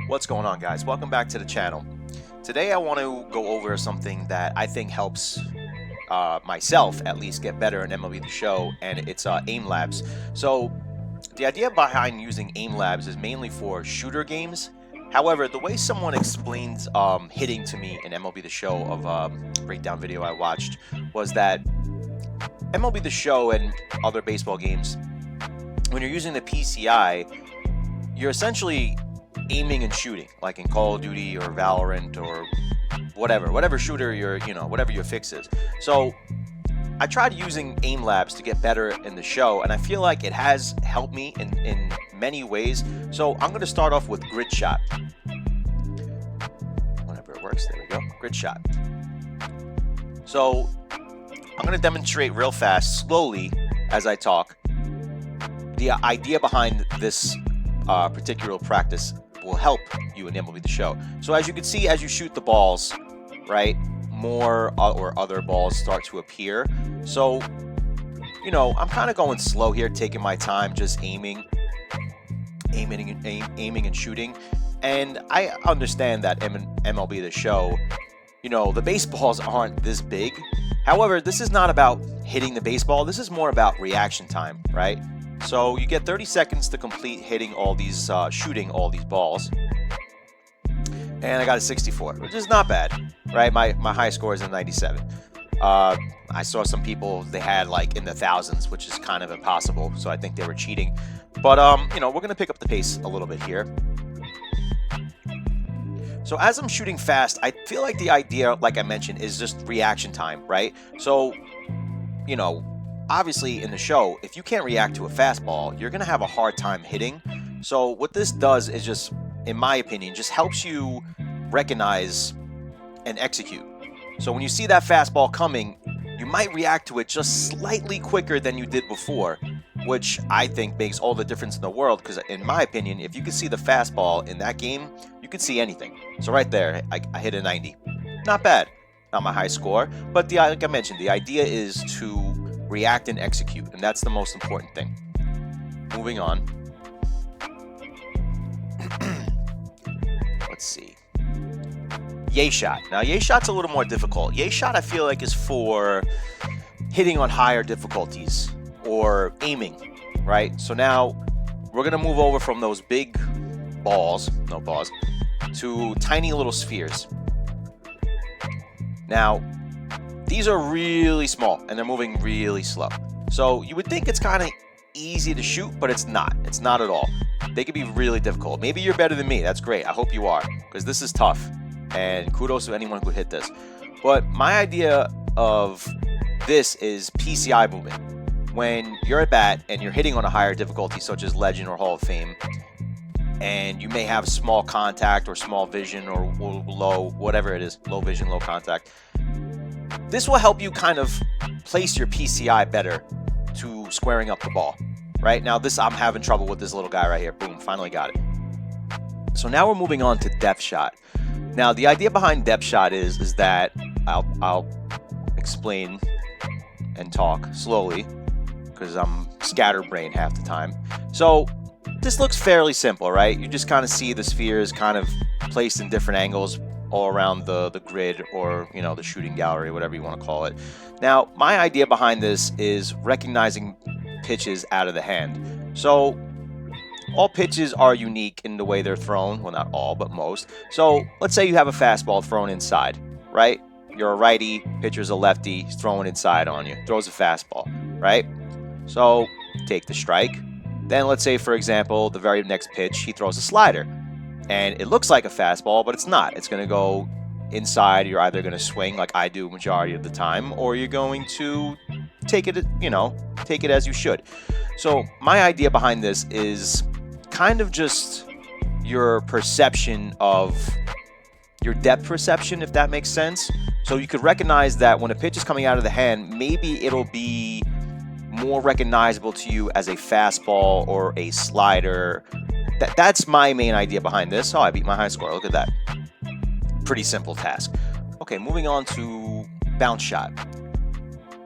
What's going on, guys? Welcome back to the channel. Today I want to go over something that I think helps myself at least get better in MLB The Show, and it's aim labs. So the idea behind using aim labs is mainly for shooter games. However, the way someone explains hitting to me in MLB The Show of a breakdown video I watched was that MLB The Show and other baseball games, when you're using the PCI, you're essentially aiming and shooting, like in Call of Duty or Valorant or whatever shooter whatever your fix is. So I tried using aim labs to get better in the show, and I feel like it has helped me in many ways. So I'm going to start off with grid shot. Whenever it works, there we go, grid shot. So I'm going to demonstrate real fast, slowly, as I talk, the idea behind this particular practice will help you in MLB The Show. So as you can see, as you shoot the balls, right, more or other balls start to appear. So, I'm kind of going slow here, taking my time, just aiming and shooting. And I understand that MLB The Show, the baseballs aren't this big. However, this is not about hitting the baseball. This is more about reaction time, right? So you get 30 seconds to complete hitting all these, shooting all these balls. And I got a 64, which is not bad, right? My high score is a 97. I saw some people, they had like in the thousands, which is kind of impossible. So I think they were cheating. But, we're going to pick up the pace a little bit here. So as I'm shooting fast, I feel like the idea, like I mentioned, is just reaction time, right? So, obviously in the show, if you can't react to a fastball, you're going to have a hard time hitting. So what this does is just, in my opinion, just helps you recognize and execute. So when you see that fastball coming, you might react to it just slightly quicker than you did before, which I think makes all the difference in the world, because in my opinion, if you could see the fastball in that game, you could see anything. So right there, I hit a 90. Not bad. Not my high score, but like I mentioned, the idea is to react and execute, and that's the most important thing. Moving on. Let's see. Yay shot. Now, yay shot's a little more difficult. Yay shot, I feel like, is for hitting on higher difficulties or aiming, right? So now we're gonna move over from those big balls, no balls, to tiny little spheres. Now, these are really small, and they're moving really slow. So you would think it's kind of easy to shoot, but it's not. It's not at all. They could be really difficult. Maybe you're better than me. That's great. I hope you are, because this is tough. And kudos to anyone who could hit this. But my idea of this is PCI movement. When you're at bat and you're hitting on a higher difficulty, such as Legend or Hall of Fame, and you may have small contact or small vision or low, whatever it is, low vision, low contact, this will help you kind of place your PCI better to squaring up the ball. Right now, I'm having trouble with this little guy right here. Boom, finally got it. So now we're moving on to depth shot. Now, the idea behind depth shot is that I'll explain and talk slowly because I'm scatterbrained half the time. So this looks fairly simple, right? You just kind of see the spheres kind of placed in different angles all around the grid, or the shooting gallery, whatever you want to call it. Now, my idea behind this is recognizing pitches out of the hand. So all pitches are unique in the way they're thrown. Well, not all, but most. So let's say you have a fastball thrown inside, right? You're a righty, pitcher's a lefty, he's throwing inside on you, throws a fastball, right? So take the strike. Then let's say, for example, the very next pitch, he throws a slider. And it looks like a fastball, but it's not. It's going to go inside. You're either going to swing like I do majority of the time, or you're going to take it, take it as you should. So my idea behind this is kind of just your perception of your depth perception, if that makes sense. So you could recognize that when a pitch is coming out of the hand, maybe it'll be more recognizable to you as a fastball or a slider. That's my main idea behind this. Oh, I beat my high score. Look at that. Pretty simple task. Okay, moving on to bounce shot.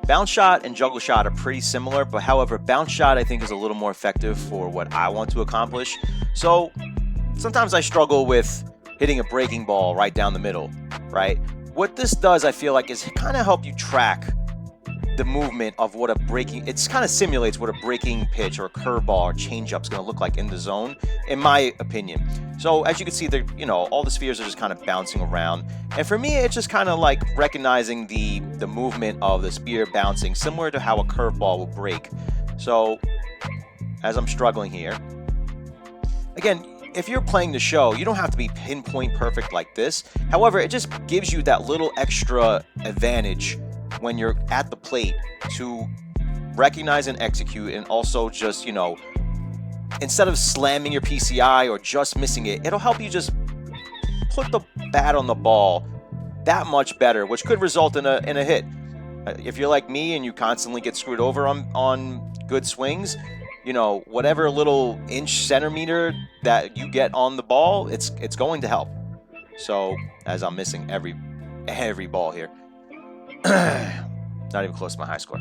Bounce shot and juggle shot are pretty similar, but however, bounce shot I think is a little more effective for what I want to accomplish. So sometimes I struggle with hitting a breaking ball right down the middle, right? What this does, I feel like, is kind of help you track the movement of what a breaking, it kind of simulates what a breaking pitch or a curveball or changeup is going to look like in the zone, in my opinion. So as you can see, all the spheres are just kind of bouncing around. And for me, it's just kind of like recognizing the movement of the sphere bouncing, similar to how a curveball will break. So as I'm struggling here, again, if you're playing the show, you don't have to be pinpoint perfect like this. However, it just gives you that little extra advantage when you're at the plate to recognize and execute, and also just, instead of slamming your PCI or just missing it, it'll help you just put the bat on the ball that much better, which could result in a hit. If you're like me and you constantly get screwed over on good swings, whatever little inch centimeter that you get on the ball, it's going to help. So as I'm missing every ball here, not even close to my high score.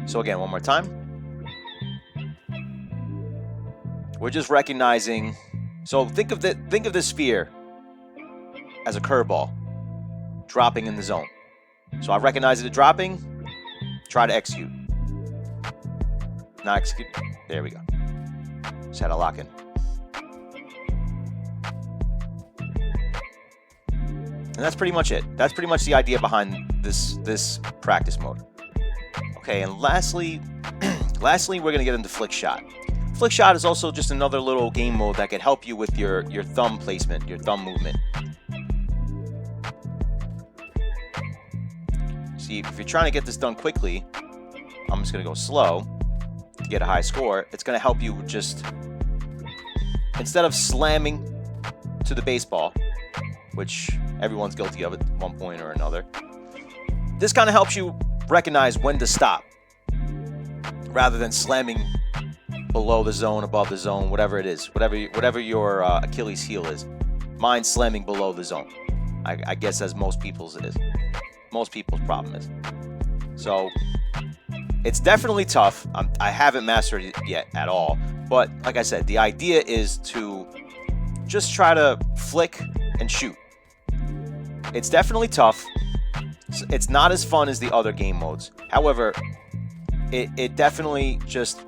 So again, one more time. We're just recognizing. So think of this sphere as a curveball dropping in the zone. So I recognize it dropping, try to execute. Not execute. There we go. Just had to lock in. And that's pretty much it. That's pretty much the idea behind this practice mode. Okay, and lastly, we're gonna get into Flick Shot. Flick Shot is also just another little game mode that can help you with your thumb placement, your thumb movement. See, if you're trying to get this done quickly, I'm just gonna go slow to get a high score. It's gonna help you just, instead of slamming to the baseball, which everyone's guilty of at one point or another, this kind of helps you recognize when to stop rather than slamming below the zone, above the zone, whatever it is, whatever your Achilles heel is. Mine's slamming below the zone. I guess as most people's it is. Most people's problem is. So it's definitely tough. I haven't mastered it yet at all, but like I said, the idea is to just try to flick and shoot. It's definitely tough. It's not as fun as the other game modes. However, it definitely just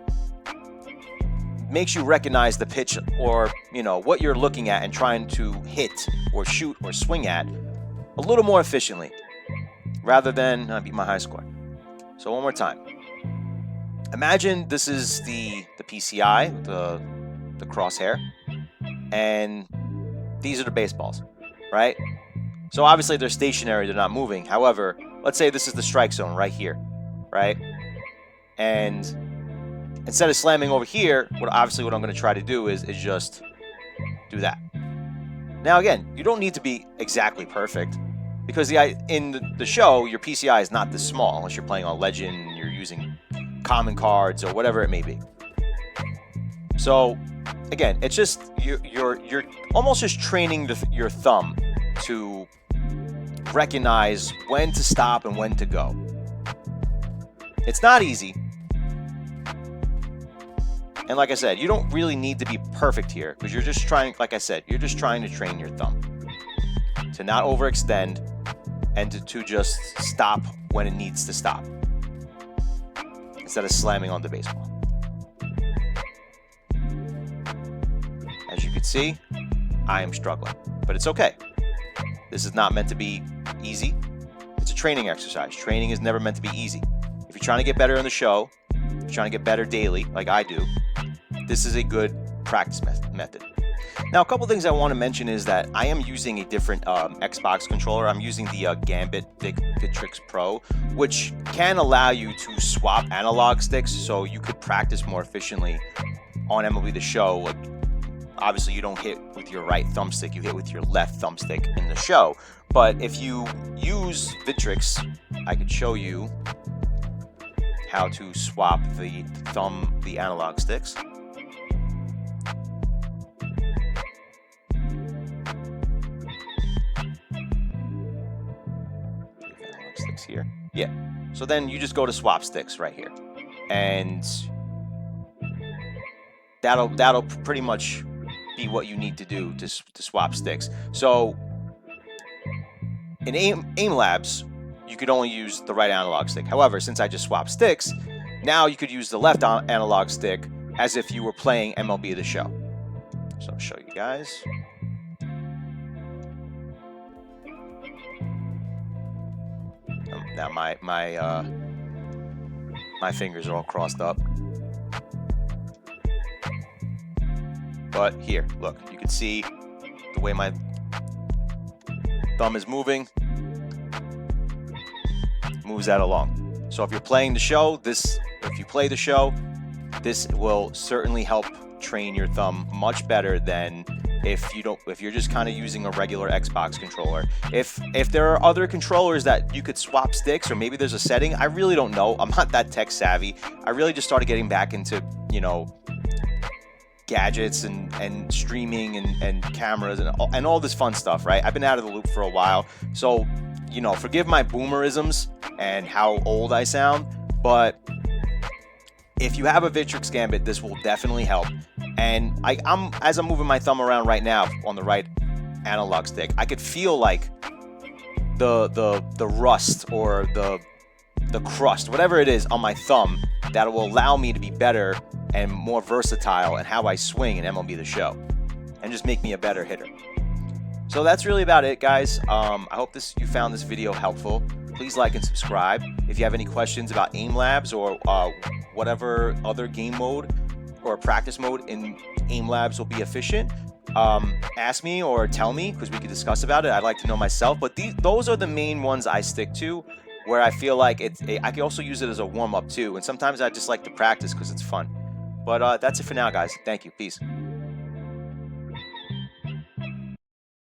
makes you recognize the pitch, or what you're looking at and trying to hit or shoot or swing at a little more efficiently, rather than I beat my high score. So one more time. Imagine this is the PCI, the crosshair, and these are the baseballs, right? So obviously they're stationary, they're not moving. However, let's say this is the strike zone right here, right? And instead of slamming over here, what I'm going to try to do is just do that. Now again, you don't need to be exactly perfect, because in the show, your PCI is not this small unless you're playing on Legend and you're using common cards or whatever it may be. So again, it's just you're almost just training your thumb to recognize when to stop and when to go. It's not easy. And like I said, you don't really need to be perfect here, because you're just trying, like I said, you're just trying to train your thumb to not overextend and to just stop when it needs to stop, instead of slamming on the baseball. As you can see, I am struggling, but it's okay. This is not meant to be easy. It's a training exercise. Training is never meant to be easy. If you're trying to get better in the show, if you're trying to get better daily, like I do, this is a good practice method. Now, a couple things I want to mention is that I am using a different Xbox controller. I'm using the Gambit Victrix Pro, which can allow you to swap analog sticks, so you could practice more efficiently on MLB The Show. Like, obviously, you don't hit with your right thumbstick, you hit with your left thumbstick in the show. But if you use Victrix, I could show you how to swap the analog sticks. Here. Yeah. So then you just go to swap sticks right here, and that'll pretty much be what you need to do to swap sticks. So in Aim Labs, you could only use the right analog stick. However, since I just swapped sticks, now you could use the left analog stick as if you were playing MLB The Show. So I'll show you guys. Now my fingers are all crossed up. But here, look, you can see the way my thumb is moving. Moves that along. So if you're playing the show, if you play the show, this will certainly help train your thumb much better than if you're just kind of using a regular Xbox controller. If there are other controllers that you could swap sticks, or maybe there's a setting, I really don't know. I'm not that tech savvy. I really just started getting back into, gadgets and streaming and cameras and all this fun stuff, right? I've been out of the loop for a while, so forgive my boomerisms and how old I sound, but if you have a Victrix Gambit, this will definitely help. And as I'm moving my thumb around right now on the right analog stick, I could feel like the rust or the crust, whatever it is on my thumb, that will allow me to be better and more versatile in how I swing in MLB The Show, and just make me a better hitter. So that's really about it, guys. I hope you found this video helpful. Please like and subscribe. If you have any questions about Aim Labs or whatever other game mode or practice mode in Aim Labs will be efficient, ask me or tell me, because we could discuss about it. I'd like to know myself, but those are the main ones I stick to, where I feel like I can also use it as a warm-up too, and sometimes I just like to practice because it's fun. But that's it for now, guys. Thank you. Peace.